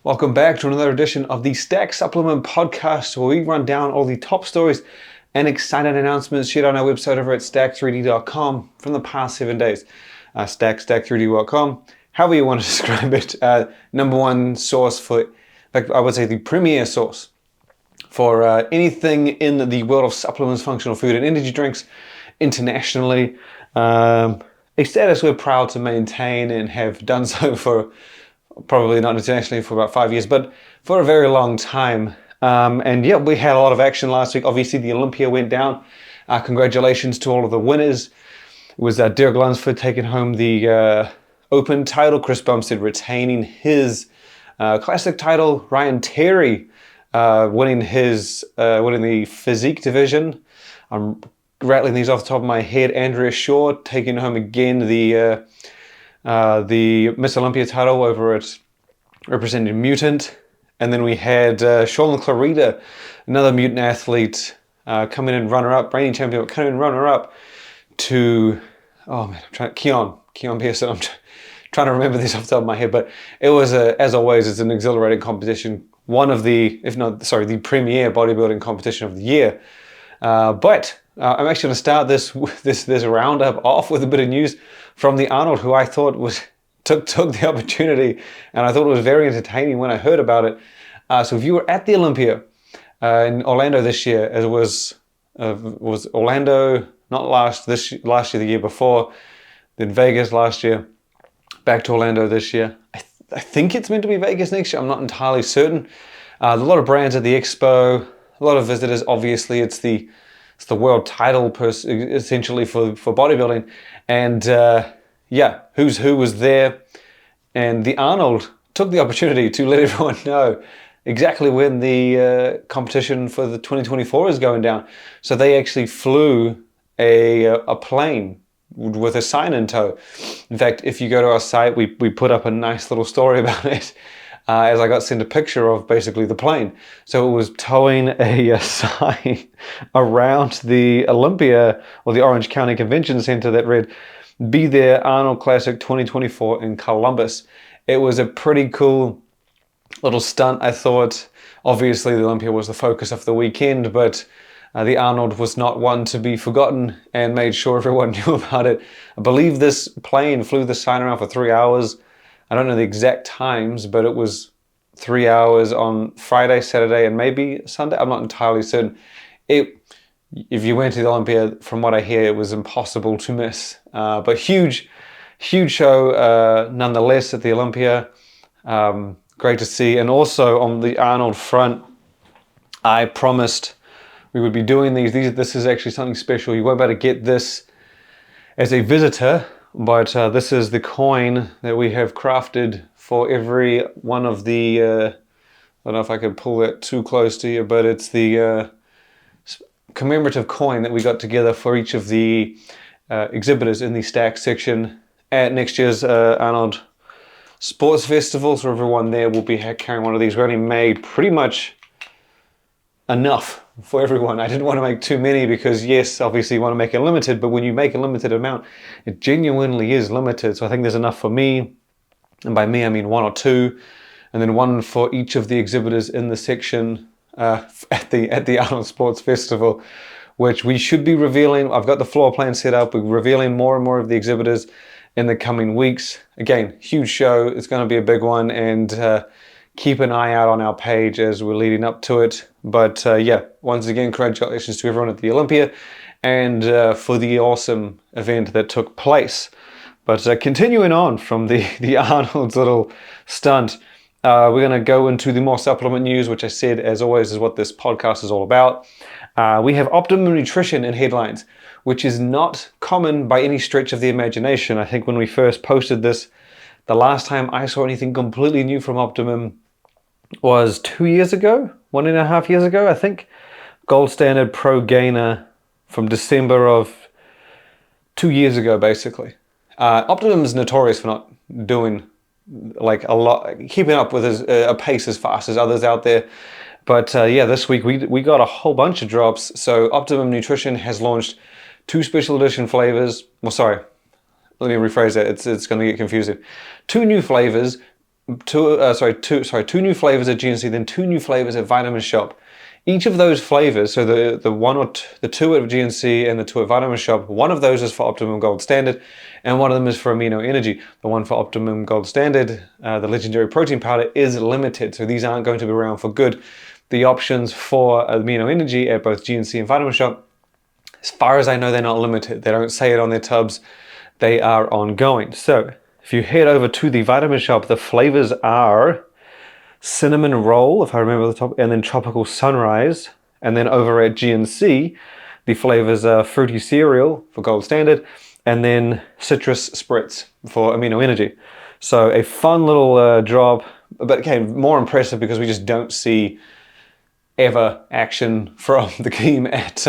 Welcome back to another edition of the Stack Supplement Podcast, where we run down all the top stories and exciting announcements shared on our website over at Stack3d.com from the past 7 days. Stack3d.com, however you want to describe it. Number one source for, like I would say, the premier source for anything in the world of supplements, functional food, and energy drinks internationally. A status we're proud to maintain and have done so for probably not internationally for about 5 years, but for a very long time. And yeah, we had a lot of action last week. Obviously, the Olympia went down. Congratulations to all of the winners. It was Dirk Lunsford taking home the Open title, Chris Bumstead retaining his Classic title, Ryan Terry winning the Physique division. I'm rattling these off the top of my head. Andrea Shaw taking home again the Miss Olympia title over at representing Mutant. And then we had Sean Clarita, another Mutant athlete, coming in runner-up, reigning champion, but coming in runner-up to, Keon Pearson. I'm trying to remember this off the top of my head, but it was, as always, it's an exhilarating competition. One of the, the premier bodybuilding competition of the year. But I'm actually going to start this roundup off with a bit of news from the Arnold, who I thought took the opportunity, and I thought it was very entertaining when I heard about it. So if you were at the Olympia in Orlando this year, as it was Orlando not last year, the year before, then Vegas last year, back to Orlando this year. I think it's meant to be Vegas next year. I'm not entirely certain. A lot of brands at the expo, a lot of visitors. Obviously, it's the world title essentially for bodybuilding, and who's who was there, and the Arnold took the opportunity to let everyone know exactly when the competition for the 2024 is going down. So they actually flew a plane with a sign in tow. In fact, if you go to our site, we put up a nice little story about it, as I got sent a picture of basically the plane. So it was towing a sign around the Olympia, or the Orange County Convention Center, that read, "Be there, Arnold Classic 2024 in Columbus." It was a pretty cool little stunt, I thought. Obviously, the Olympia was the focus of the weekend, but the Arnold was not one to be forgotten, and made sure everyone knew about it. I believe this plane flew the sign around for 3 hours. I don't know the exact times, but it was 3 hours on Friday, Saturday, and maybe Sunday. I'm not entirely certain. If you went to the Olympia, from what I hear, it was impossible to miss. But huge show nonetheless at the Olympia. Great to see. And also on the Arnold front, I promised we would be doing these. This is actually something special. You won't be able to get this as a visitor, but this is the coin that we have crafted for every one of the, I don't know if I could pull that too close to you, but it's the commemorative coin that we got together for each of the exhibitors in the Stack section at next year's Arnold Sports Festival. So everyone there will be carrying one of these. We only made pretty much enough for everyone. I didn't want to make too many because, yes, obviously you want to make it limited, but when you make a limited amount, it genuinely is limited. So I think there's enough for me, and by me I mean one or two, and then one for each of the exhibitors in the section at the Arnold Sports Festival, which we should be revealing. I've got the floor plan set up. We're revealing more and more of the exhibitors in the coming weeks. Again, huge show. It's going to be a big one, and keep an eye out on our page as we're leading up to it. But once again, congratulations to everyone at the Olympia, and for the awesome event that took place. But continuing on from the Arnold's little stunt, we're going to go into the more supplement news, which I said, as always, is what this podcast is all about. We have Optimum Nutrition in headlines, which is not common by any stretch of the imagination. I think when we first posted this, the last time I saw anything completely new from Optimum was 2 years ago, 1.5 years ago, I think. Gold Standard Pro Gainer from December of 2 years ago, basically. Optimum is notorious for not doing like a lot, keeping up with a pace as fast as others out there. But this week we got a whole bunch of drops. So Optimum Nutrition has launched 2 special edition flavors. Well, sorry, let me rephrase that. It's going to get confusing. 2 new flavors, two new flavors at GNC, then 2 new flavors at Vitamin Shop. Each of those flavors, so the 2 at GNC and the 2 at Vitamin Shop, one of those is for Optimum Gold Standard, and one of them is for Amino Energy. The one for Optimum Gold Standard, the legendary protein powder, is limited, so these aren't going to be around for good. The options for Amino Energy at both GNC and Vitamin Shop, as far as I know, they're not limited. They don't say it on their tubs. They are ongoing. So if you head over to the Vitamin Shop, the flavors are Cinnamon Roll, if I remember the top, and then Tropical Sunrise. And then over at GNC, the flavors are Fruity Cereal for Gold Standard, and then Citrus Spritz for Amino Energy. So a fun little drop, but again, more impressive because we just don't see ever action from the team at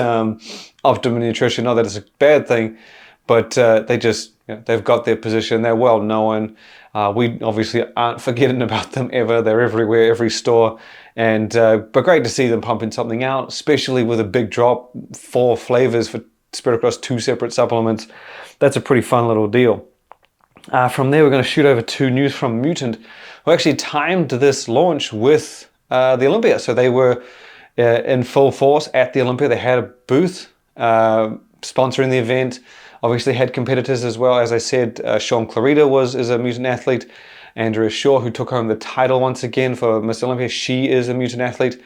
Optimum Nutrition. Not that it's a bad thing, but they've got their position. They're well known. We obviously aren't forgetting about them ever. They're everywhere, every store, and but great to see them pumping something out, especially with a big drop, 4 flavors spread across 2 separate supplements. That's a pretty fun little deal. From there, we're going to shoot over to news from Mutant, who actually timed this launch with the Olympia. So they were in full force at the Olympia. They had a booth sponsoring the event. Obviously had competitors as well. As I said, Sean Clarita is a Mutant athlete. Andrea Shaw, who took home the title once again for Miss Olympia, she is a Mutant athlete.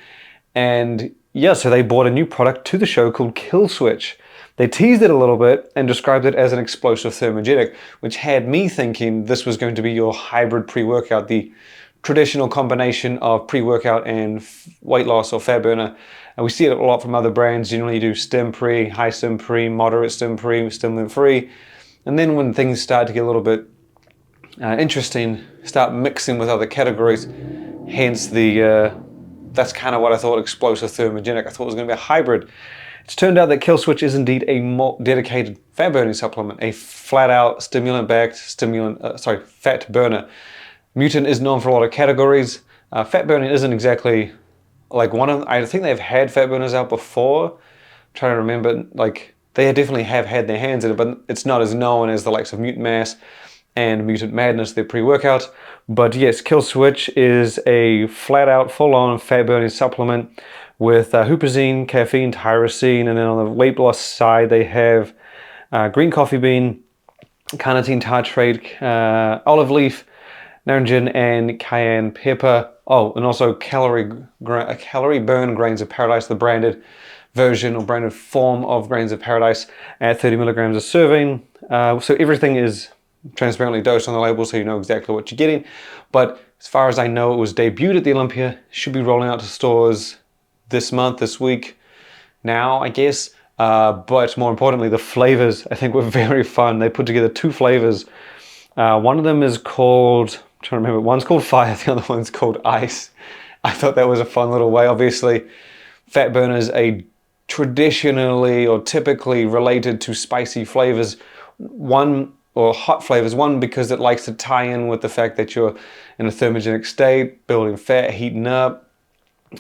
And yeah, so they brought a new product to the show called Kill Switch. They teased it a little bit and described it as an explosive thermogenic, which had me thinking this was going to be your hybrid pre-workout, the traditional combination of pre-workout and weight loss or fat burner. And we see it a lot from other brands. Generally you do stim pre, high stim pre, moderate stim pre, stimulant free. And then when things start to get a little bit interesting, start mixing with other categories. Hence that's kind of what I thought explosive thermogenic. I thought it was going to be a hybrid. It's turned out that Kill Switch is indeed a more dedicated fat burning supplement, a flat out stimulant-backed fat burner. Mutant is known for a lot of categories. Fat burning isn't exactly like one of them. I think they've had fat burners out before. I'm trying to remember, like they definitely have had their hands in it, but it's not as known as the likes of Mutant Mass and Mutant Madness, their pre-workouts. But yes, Kill Switch is a flat out, full-on fat burning supplement with huperzine, caffeine, tyrosine, and then on the weight loss side they have green coffee bean, carnitine tartrate, olive leaf, naringin, and cayenne pepper. Oh, and also calorie burn grains of paradise, the branded version or branded form of grains of paradise at 30 milligrams a serving. So everything is transparently dosed on the label, so you know exactly what you're getting. But as far as I know, it was debuted at the Olympia. Should be rolling out to stores this week now, I guess. But more importantly, the flavors I think were very fun. They put together 2 flavors. One of them is called, I'm trying to remember, one's called Fire, the other one's called Ice. I thought that was a fun little way. Obviously, fat burners are traditionally or typically related to spicy flavors. Or hot flavors. One, because it likes to tie in with the fact that you're in a thermogenic state, building fat, heating up.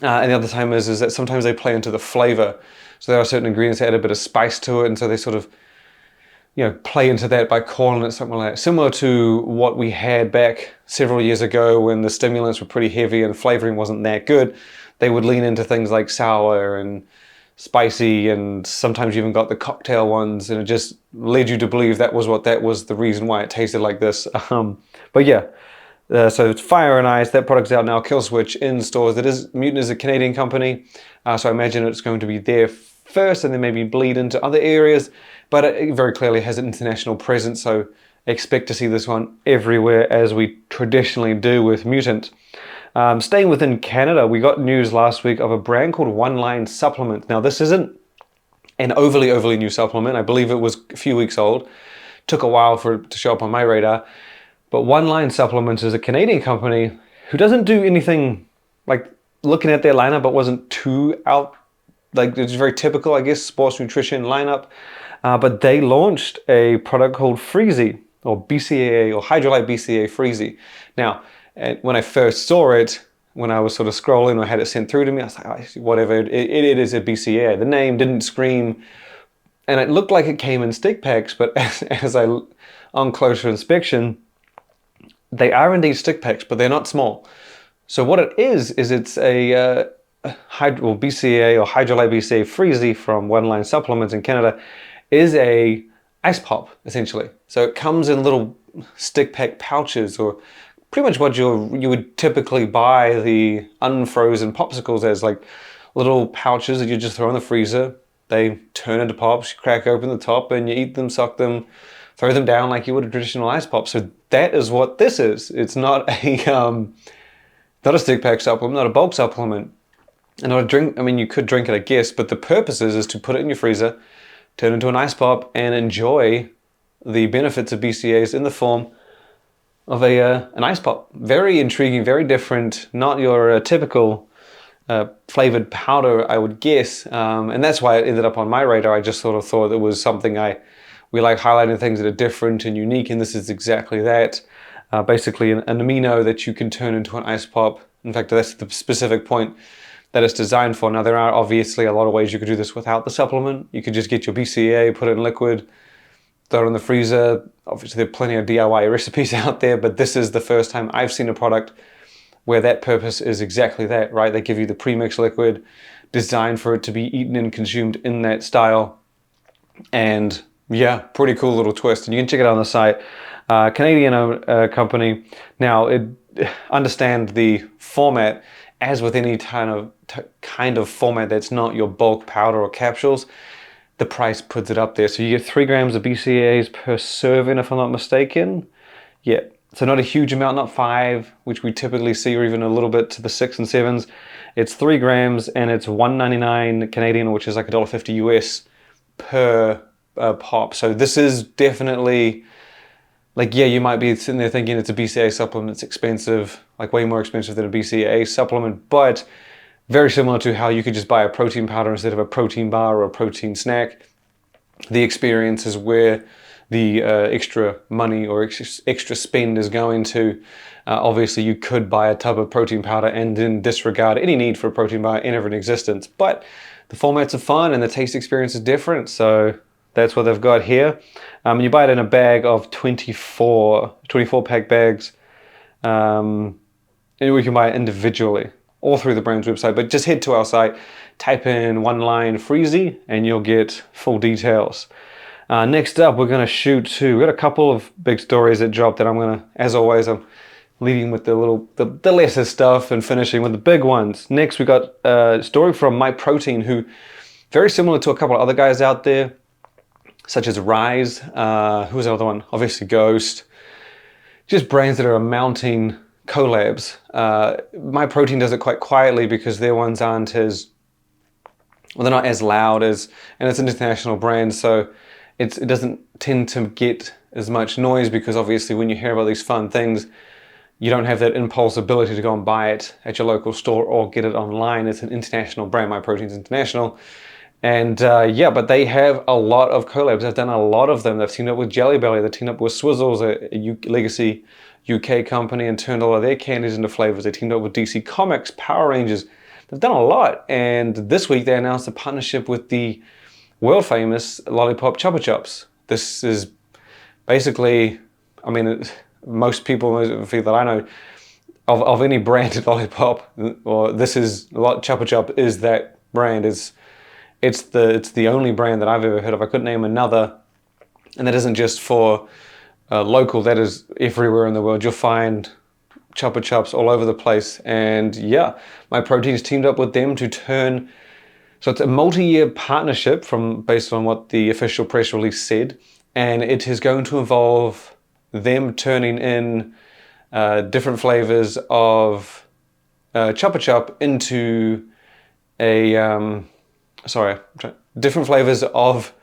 And the other time is that sometimes they play into the flavor. So there are certain ingredients that add a bit of spice to it, and so they sort of, play into that by calling it something like that. Similar to what we had back several years ago when the stimulants were pretty heavy and flavoring wasn't that good. They would lean into things like sour and spicy, and sometimes you even got the cocktail ones, and it just led you to believe that was the reason why it tasted like this. But yeah, so it's Fire and Ice. That product's out now. Kill Switch in stores. Mutant is a Canadian company, so I imagine it's going to be there first and then maybe bleed into other areas, but it very clearly has an international presence, so expect to see this one everywhere as we traditionally do with Mutant. Staying within Canada, we got news last week of a brand called One Line Supplement. Now this isn't an overly new supplement. I believe it was a few weeks old. Took a while for it to show up on my radar. But One Line Supplements is a Canadian company who doesn't do anything like looking at their lineup, but wasn't too out, like it's very typical, I guess, sports nutrition lineup. But they launched a product called Freezy, or BCAA, or Hydrolyte BCAA Freezy. Now, when I first saw it, when I was sort of scrolling or had it sent through to me, I was like, oh, whatever, it is a BCAA. The name didn't scream, and it looked like it came in stick packs, but as on closer inspection, They are indeed stick packs, but they're not small. So what it is it's a BCA or hydrolyte BCA Freezy from One Line Supplements in Canada is a ice pop, essentially. So it comes in little stick pack pouches, or pretty much what you would typically buy the unfrozen popsicles as, like little pouches that you just throw in the freezer. They turn into pops, you crack open the top and you eat them, suck them, throw them down like you would a traditional ice pop. So that is what this is. It's not a stick pack supplement, not a bulk supplement, and not a drink. I mean, you could drink it, I guess, but the purpose is to put it in your freezer, turn it into an ice pop, and enjoy the benefits of BCAAs in the form of an ice pop. Very intriguing, very different, not your typical flavored powder, I would guess, and that's why it ended up on my radar. I just sort of thought it was something we like highlighting things that are different and unique, and this is exactly that. Basically an amino that you can turn into an ice pop. In fact, that's the specific point that it's designed for. Now, there are obviously a lot of ways you could do this without the supplement. You could just get your BCAA, put it in liquid, throw it in the freezer. Obviously, there are plenty of DIY recipes out there, but this is the first time I've seen a product where that purpose is exactly that, right? They give you the premix liquid designed for it to be eaten and consumed in that style. And yeah, pretty cool little twist. And you can check it out on the site. Canadian company. Now, understand the format. As with any kind of format that's not your bulk powder or capsules, the price puts it up there. So you get 3 grams of BCAAs per serving, if I'm not mistaken. Yeah, so not a huge amount, not 5, which we typically see, or even a little bit to the 6 and 7s. It's 3 grams and it's $1.99 Canadian, which is like $1.50 US per pop. So this is definitely, like, yeah, you might be sitting there thinking it's a BCAA supplement, it's expensive, like way more expensive than a BCAA supplement, but very similar to how you could just buy a protein powder instead of a protein bar or a protein snack. The experience is where the extra money or extra spend is going to. Obviously, you could buy a tub of protein powder and then disregard any need for a protein bar ever in existence, but the formats are fun and the taste experience is different, so that's what they've got here. You buy it in a bag of 24 pack bags, and we can buy it individually all through the brand's website, but just head to our site, type in One Line Freezy, and you'll get full details. Next up, we're going to shoot to, we've got a couple of big stories that dropped that I'm going to, as always, I'm leading with the lesser stuff and finishing with the big ones. Next, we got a story from MyProtein, who, very similar to a couple of other guys out there, such as Rise, who's the other one? Obviously Ghost. Just brands that are mounting collabs. MyProtein does it quite quietly because their ones aren't as, well, they're not as loud as, and it's an international brand, so it doesn't tend to get as much noise, because obviously when you hear about these fun things, you don't have that impulse ability to go and buy it at your local store or get it online. It's an international brand. MyProtein's international. And yeah, but they have a lot of collabs. They've done a lot of them. They've teamed up with Jelly Belly. They've teamed up with Swizzles, a legacy UK company, and turned all of their candies into flavors. They teamed up with DC Comics, Power Rangers. They've done a lot. And this week they announced a partnership with the world famous lollipop Chupa Chups. This is basically, I mean, most people that I know of any branded lollipop, or this is, Chupa Chup is that brand. It's the only brand that I've ever heard of. I couldn't name another, and that isn't just for local. That is everywhere in the world. You'll find Chupa Chups all over the place, and yeah, MyProtein's teamed up with them to turn. So it's a multi-year partnership based on what the official press release said, and it is going to involve them turning in different flavors of Chupa Chup into different flavors of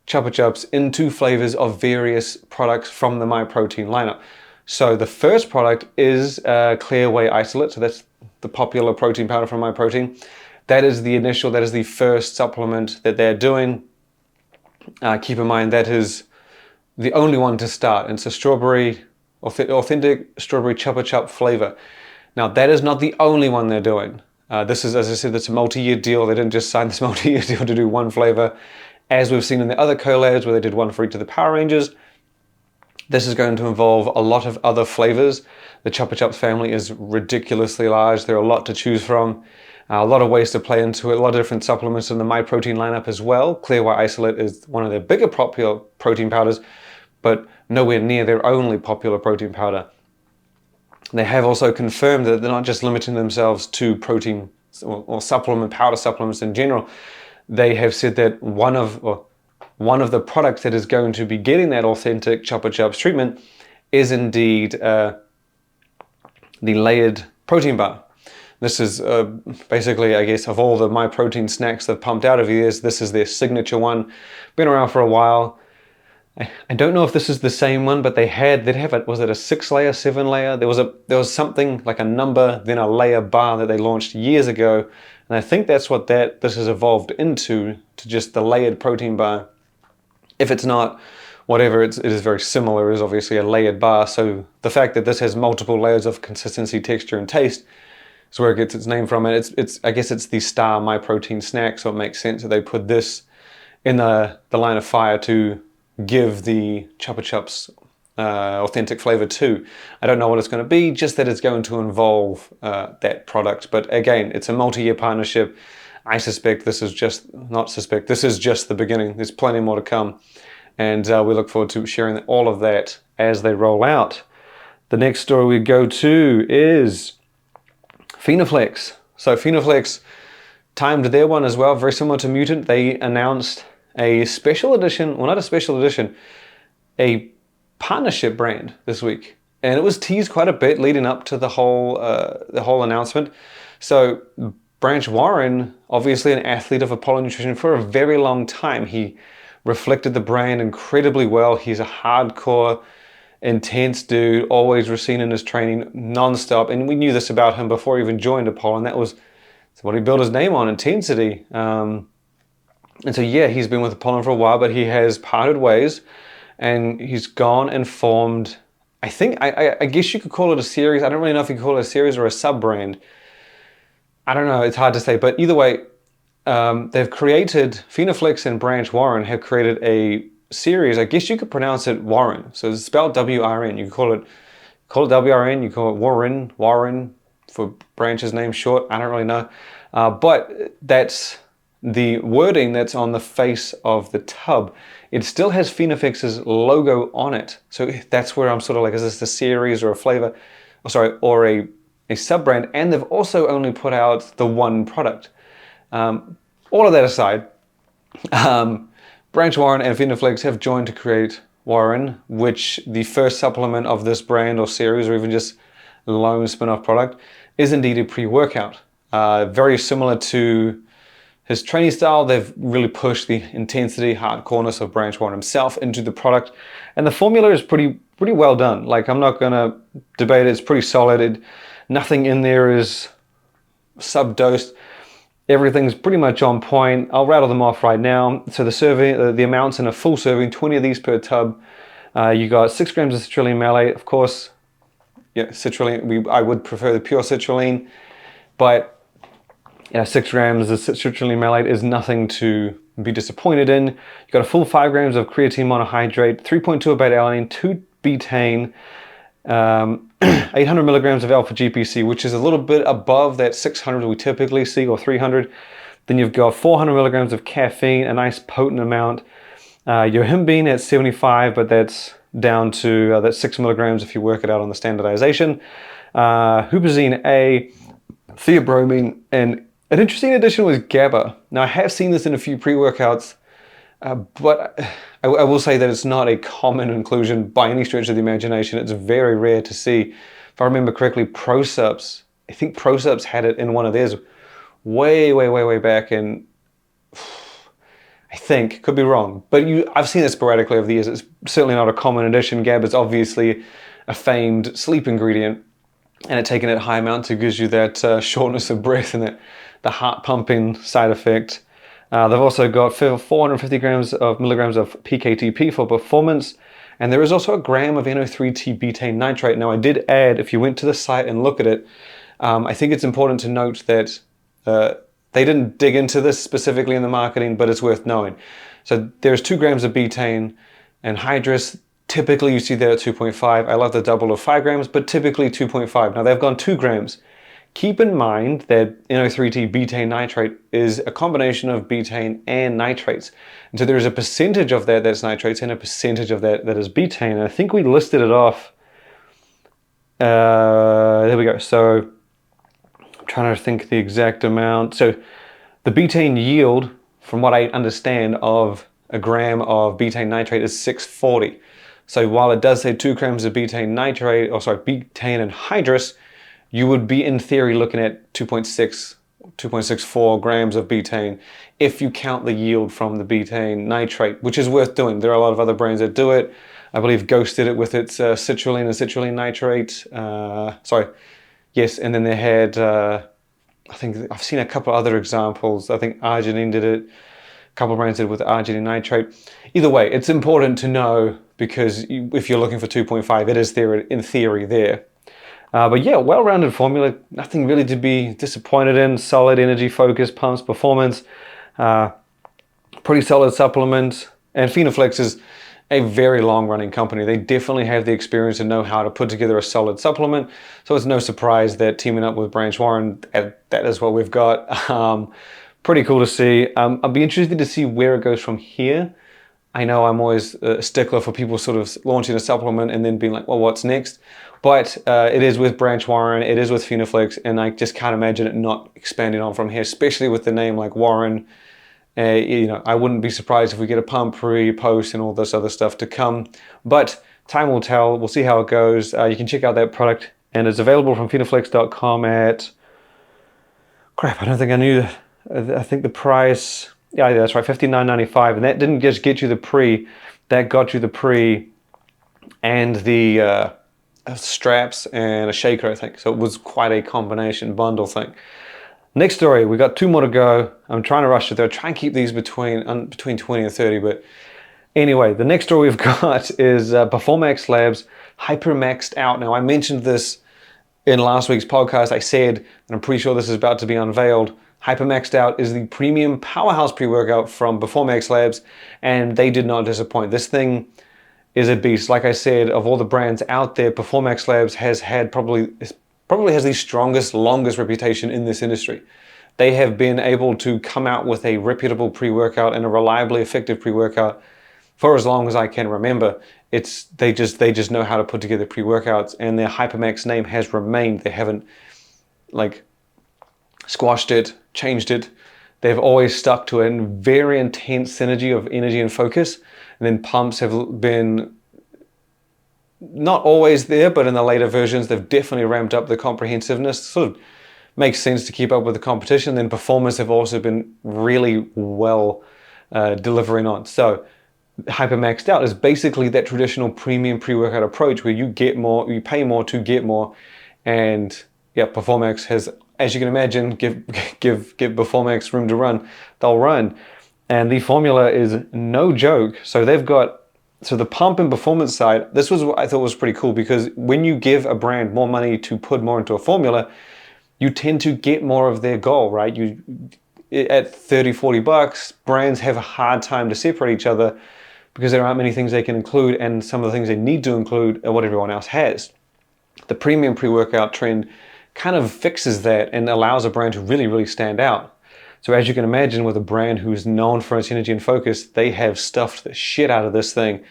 Chupa Chups into flavors of various products from the MyProtein lineup. So the first product is Clear Whey Isolate. So that's the popular protein powder from MyProtein. That is the first supplement that they're doing. Keep in mind that is the only one to start. It's a authentic strawberry Chupa Chup flavor. Now that is not the only one they're doing. This is, as I said, it's a multi-year deal. They didn't just sign this multi-year deal to do one flavor, as we've seen in the other collabs where they did one for each of the Power Rangers. This is going to involve a lot of other flavors. The Chupa family is ridiculously large. There are a lot to choose from, a lot of ways to play into it, a lot of different supplements in the MyProtein lineup as well. Clear White Isolate is one of their bigger popular protein powders, but nowhere near their only popular protein powder. They have also confirmed that they're not just limiting themselves to protein or powder supplements in general. They have said that one of the products that is going to be getting that authentic Chupa treatment is indeed the layered protein bar. This is basically, I guess, of all the MyProtein snacks they've pumped out over the years, this is their signature one. Been around for a while. I don't know if this is the same one, but they'd have it. Was it a 6-layer, 7-layer? There was something like a number, then a layer bar that they launched years ago, and I think that's what this has evolved into, to just the layered protein bar. If it's not, whatever, it is very similar. It is obviously a layered bar. So the fact that this has multiple layers of consistency, texture, and taste is where it gets its name from. And I guess it's the star MyProtein snack, so it makes sense that they put this in the line of fire to give the Chupa authentic flavor too. I don't know what it's going to be, just that it's going to involve that product. But again, it's a multi-year partnership. I suspect this is just the beginning. There's plenty more to come. And we look forward to sharing all of that as they roll out. The next story we go to is Finaflex. So Finaflex timed their one as well, very similar to Mutant. They announced a special edition, well, not a special edition, a partnership brand this week. And it was teased quite a bit leading up to the whole announcement. So Branch Warren, obviously an athlete of Optimum Nutrition for a very long time. He reflected the brand incredibly well. He's a hardcore, intense dude, always routine in his training, non-stop. And we knew this about him before he even joined Apollo, and that's what he built his name on, intensity. And so, yeah, he's been with Apollo for a while, but he has parted ways, and he's gone and formed, I guess you could call it a series. I don't really know if you could call it a series or a sub-brand. I don't know, it's hard to say, but either way, they've created, Finaflex and Branch Warren have created a series. I guess you could pronounce it Warren. So it's spelled W-R-N. You could call it W-R-N, you call it Warren for Branch's name short. I don't really know. But that's the wording that's on the face of the tub. It still has Finaflex's logo on it. So that's where I'm sort of like, is this a series or a flavor? Or a sub-brand, and they've also only put out the one product. All of that aside, Branch Warren and Finaflex have joined to create Warren, which the first supplement of this brand or series, or even just a lone spin-off product, is indeed a pre-workout. Very similar to his training style. They've really pushed the intensity, hardcoreness of Branch Warren himself into the product, and the formula is pretty well done. Like, I'm not gonna debate it. It's pretty solid. Nothing in there is sub-dosed. Everything's pretty much on point. I'll rattle them off right now. So the serving, the amounts in a full serving, 20 of these per tub. You got 6 grams of citrulline malate. Of course, yeah, citrulline. I would prefer the pure citrulline, but 6 grams of citrulline malate is nothing to be disappointed in. You got a full 5 grams of creatine monohydrate, 3.2 of beta-alanine, 2 betaine, 800 milligrams of alpha GPC, which is a little bit above that 600 we typically see, or 300. Then you've got 400 milligrams of caffeine, a nice potent amount. Your himbine at 75, but that's down to that's 6 milligrams if you work it out on the standardization. Huperzine A, theobromine, and an interesting addition was GABA. Now, I have seen this in a few pre-workouts, but I will say that it's not a common inclusion by any stretch of the imagination. It's very rare to see. If I remember correctly, ProSups, I think ProSups had it in one of theirs way back in, I think, could be wrong, but I've seen it sporadically over the years. It's certainly not a common addition. GABA is obviously a famed sleep ingredient, and taken at high amounts, it gives you that shortness of breath and that the heart pumping side effect. They've also got 450 milligrams of PKTP for performance, and there is also a gram of NO3T betaine nitrate. Now, I did add, if you went to the site and look at it, I think it's important to note that they didn't dig into this specifically in the marketing, but it's worth knowing. So there's 2 grams of betaine anhydrous. Typically you see that at 2.5. I love the double of 5 grams, but typically 2.5. Now they've gone 2 grams. Keep in mind that NO3T betaine nitrate is a combination of betaine and nitrates. And so there's a percentage of that that's nitrates and a percentage of that that is betaine. And I think we listed it off. There we go. So I'm trying to think the exact amount. So the betaine yield, from what I understand, of a gram of betaine nitrate is 640. So while it does say 2 grams of betaine nitrate, betaine anhydrous, you would be in theory looking at 2.64 grams of betaine if you count the yield from the betaine nitrate, which is worth doing. There are a lot of other brands that do it. I believe Ghost did it with its citrulline and citrulline nitrate. Yes, and then they had, I think I've seen a couple other examples. I think Arginine did it. A couple of brands did it with arginine nitrate. Either way, it's important to know because if you're looking for 2.5, it is there in theory there. But yeah, well-rounded formula, nothing really to be disappointed in. Solid energy focus, pumps, performance, pretty solid supplement. And Finaflex is a very long-running company. They definitely have the experience and know how to put together a solid supplement. So it's no surprise that teaming up with Branch Warren, that is what we've got. Pretty cool to see. I'll be interested to see where it goes from here. I know I'm always a stickler for people sort of launching a supplement and then being like, well, what's next? But it is with Branch Warren, it is with Finaflex, and I just can't imagine it not expanding on from here, especially with the name like Warren. I wouldn't be surprised if we get a pump, pre, post, and all this other stuff to come. But time will tell. We'll see how it goes. You can check out that product, and it's available from finaflex.com at, crap, I don't think I knew. I think the price, yeah, that's right, $59.95, and that didn't just get you the pre, that got you the pre and the straps and a shaker, I think. So it was quite a combination bundle thing. Next story, we got 2 more to go. I'm trying to rush it though. Try and keep these between 20 and 30, but anyway, the next story we've got is Performax Labs hyper-maxed out. Now I mentioned this in last week's podcast. I said, and I'm pretty sure this is about to be unveiled, Hypermaxed Out is the premium powerhouse pre-workout from Performax Labs, and they did not disappoint. This thing is a beast. Like I said, of all the brands out there, Performax Labs has had probably has the strongest, longest reputation in this industry. They have been able to come out with a reputable pre-workout and a reliably effective pre-workout for as long as I can remember. They just know how to put together pre-workouts, and their Hypermax name has remained. They haven't like squashed it, changed it. They've always stuck to a very intense synergy of energy and focus. And then pumps have been not always there, but in the later versions, they've definitely ramped up the comprehensiveness. Sort of makes sense to keep up with the competition. Then performance have also been really well delivering on. So Hypermaxed Out is basically that traditional premium pre-workout approach where you get more, you pay more to get more. And yeah, Performax has, as you can imagine, give Performax room to run, they'll run. And the formula is no joke. So they've got, so the pump and performance side, this was what I thought was pretty cool, because when you give a brand more money to put more into a formula, you tend to get more of their goal, right? You at 30, 40 bucks, brands have a hard time to separate each other because there aren't many things they can include, and some of the things they need to include are what everyone else has. The premium pre-workout trend kind of fixes that and allows a brand to really, really stand out. So as you can imagine, with a brand who's known for its energy and focus, they have stuffed the shit out of this thing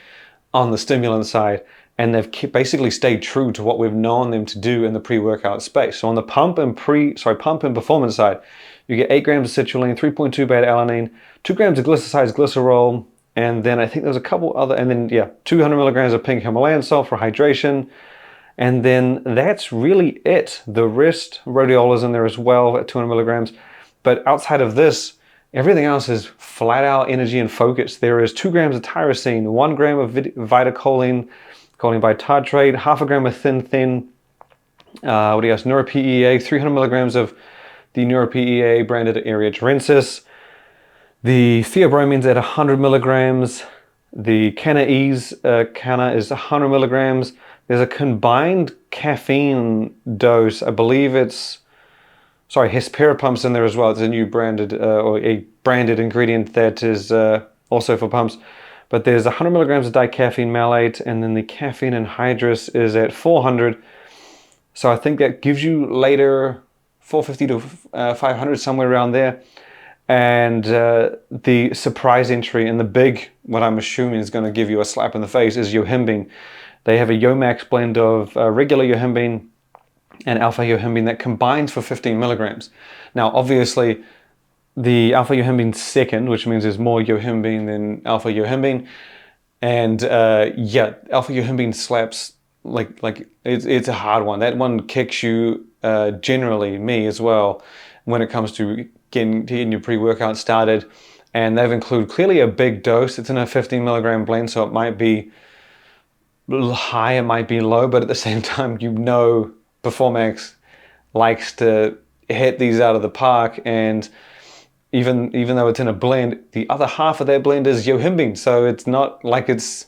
on the stimulant side, and they've basically stayed true to what we've known them to do in the pre-workout space. So on the pump and performance side, you get 8 grams of citrulline, 3.2 beta-alanine, 2 grams of glycoside glycerol, and then I think there's a couple other, and then yeah, 200 milligrams of pink Himalayan salt for hydration. And then that's really it. The rest, rhodiola is in there as well at 200 milligrams. But outside of this, everything else is flat out energy and focus. There is 2 grams of tyrosine, 1 gram of vitacholine, choline bitartrate, half a gram of thin, NeuroPEA, 300 milligrams of the NeuroPEA branded Erythrensis, the theobromines at 100 milligrams, the Cana-Ease Cana is 100 milligrams. There's a combined caffeine dose, I believe it's, Hespera pumps in there as well. It's a new branded, or a branded ingredient that is also for pumps. But there's 100 milligrams of dicaffeine malate, and then the caffeine anhydrous is at 400. So I think that gives you later 450 to 500, somewhere around there. And the surprise entry and the big, what I'm assuming is going to give you a slap in the face, is yohimbine. They have a Yomax blend of regular yohimbine and alpha yohimbine that combines for 15 milligrams. Now, obviously, the alpha yohimbine second, which means there's more yohimbine than alpha yohimbine. And yeah, alpha yohimbine slaps like it's a hard one. That one kicks you, generally, me as well, when it comes to getting your pre-workout started. And they've included clearly a big dose. It's in a 15 milligram blend, so it might be high, it might be low, but at the same time, Performax likes to hit these out of the park. And even though it's in a blend, the other half of that blend is yohimbine. So it's not like it's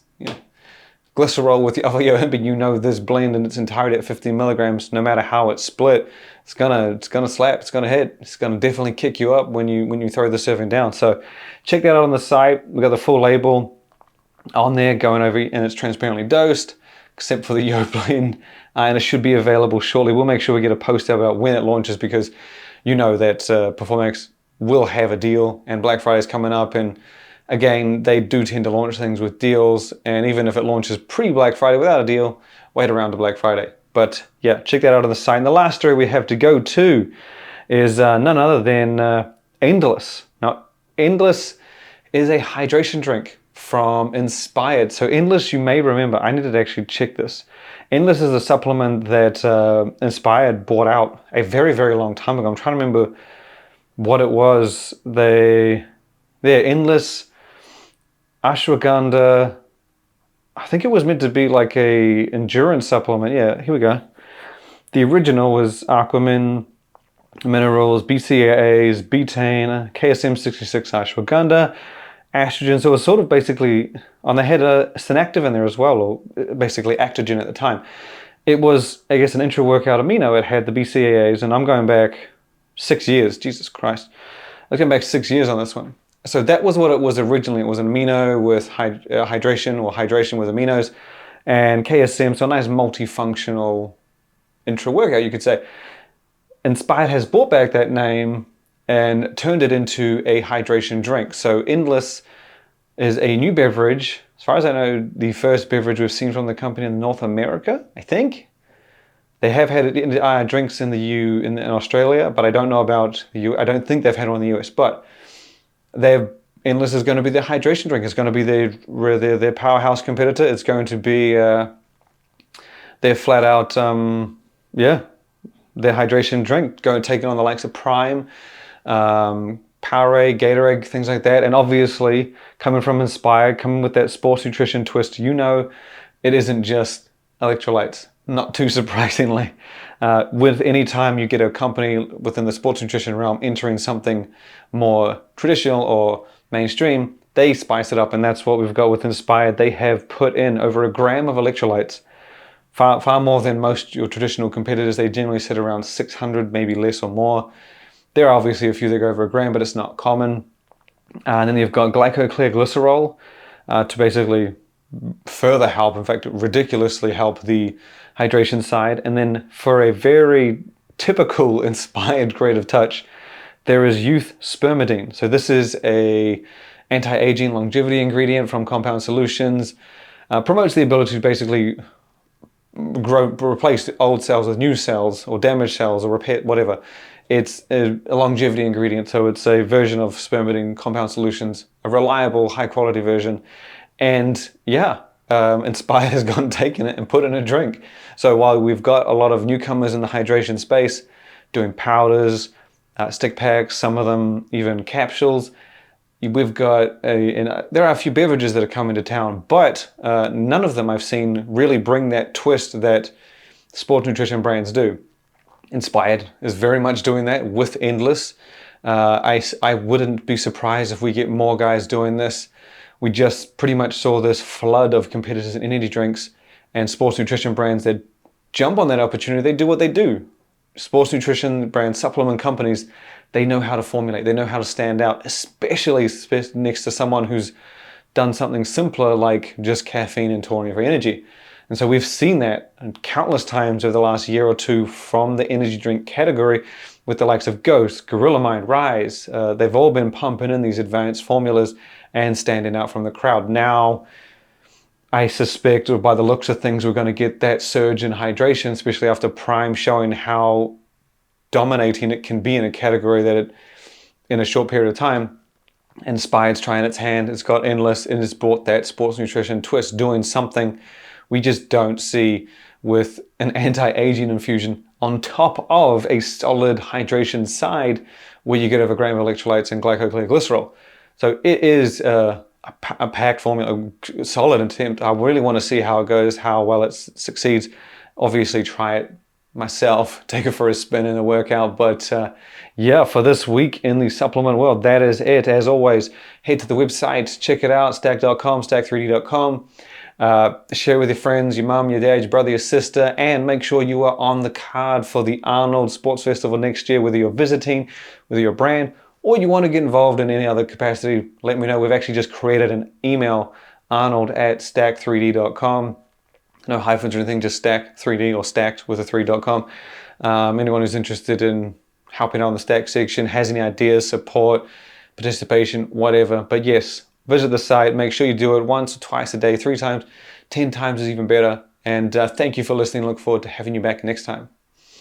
glycerol with the other yohimbine. This blend in its entirety at 15 milligrams, no matter how it's split, it's gonna slap, it's gonna hit, it's gonna definitely kick you up when you throw the serving down. So check that out on the site. We've got the full label on there going over, and it's transparently dosed, except for the Yo blend, and it should be available shortly. We'll make sure we get a post out about when it launches, because that Performax will have a deal, and Black Friday is coming up, and again, they do tend to launch things with deals, and even if it launches pre-Black Friday without a deal, wait around to Black Friday. But yeah, check that out on the site. And the last story we have to go to is none other than Endless. Now, Endless is a hydration drink from Inspired. So Endless, you may remember, I needed to actually check this. Endless is a supplement that Inspired bought out a very, very long time ago. I'm trying to remember what it was. They're Endless ashwagandha. I think it was meant to be like a endurance supplement. Yeah, here we go. The original was Aquamin, minerals, BCAAs, betaine, KSM66 ashwagandha, estrogen. So it was sort of basically, they had a synactive in there as well, or basically Actogen at the time. It was, I guess, an intra-workout amino. It had the BCAAs, and I'm going back 6 years. Jesus Christ. I'm going back 6 years on this one. So that was what it was originally. It was an amino with hydration, or hydration with aminos, and KSM, so a nice multifunctional intra-workout, you could say. Inspired has brought back that name and turned it into a hydration drink. So Endless is a new beverage. As far as I know, the first beverage we've seen from the company in North America, I think. They have had drinks in in Australia, but I don't know about the I don't think they've had one in the US, but Endless is going to be their hydration drink. It's going to be their powerhouse competitor. It's going to be their flat out, their hydration drink, taking on the likes of Prime, Powerade, Gatorade, things like that. And obviously, coming from Inspired, coming with that sports nutrition twist, it isn't just electrolytes. Not too surprisingly. With any time you get a company within the sports nutrition realm entering something more traditional or mainstream, they spice it up, and that's what we've got with Inspired. They have put in over a gram of electrolytes, far more than most your traditional competitors. They generally sit around 600, maybe less or more. There are obviously a few that go over a gram, but it's not common. And then you've got glycoglycerol to basically further help, in fact, ridiculously help the hydration side. And then for a very typical Inspired creative touch, there is youth spermidine. So this is a anti-aging longevity ingredient from Compound Solutions. Promotes the ability to basically replace old cells with new cells, or damaged cells, or repair, whatever. It's a longevity ingredient, so it's a version of spermidine, Compound Solutions, a reliable, high-quality version. And yeah, Inspired has gone and taken it and put it in a drink. So while we've got a lot of newcomers in the hydration space doing powders, stick packs, some of them even capsules, we've got there are a few beverages that are coming to town, but none of them I've seen really bring that twist that sports nutrition brands do. Inspired is very much doing that with Endless. I wouldn't be surprised if we get more guys doing this. We just pretty much saw this flood of competitors in energy drinks and sports nutrition brands that jump on that opportunity. They do what they do. Sports nutrition brands, supplement companies, they know how to formulate. They know how to stand out, especially next to someone who's done something simpler like just caffeine and taurine-free energy. And so we've seen that countless times over the last year or two from the energy drink category with the likes of Ghost, Gorilla Mind, Rise. They've all been pumping in these advanced formulas and standing out from the crowd. Now, I suspect, or by the looks of things, we're going to get that surge in hydration, especially after Prime showing how dominating it can be in a category that it, in a short period of time, Inspired's trying its hand. It's got Endless, and it's brought that sports nutrition twist, doing something we just don't see with an anti-aging infusion on top of a solid hydration side where you get over a gram of electrolytes and glycoglycerol. So it is a packed formula, a solid attempt. I really want to see how it goes, how well it succeeds. Obviously try it myself, take it for a spin in a workout. But yeah, for this week in the supplement world, that is it. As always, head to the website, check it out, stack.com, stack3d.com. Share with your friends, your mum, your dad, your brother, your sister, and make sure you are on the card for the Arnold Sports Festival next year, whether you're visiting, whether you're a brand, or you want to get involved in any other capacity. Let me know. We've actually just created an email, arnold@stack3d.com. No hyphens or anything, just Stack3d or stacked with a 3.com. Anyone who's interested in helping out on the Stack section, has any ideas, support, participation, whatever. But yes, visit the site. Make sure you do it once or twice a day, 3 times, 10 times is even better. And thank you for listening. Look forward to having you back next time.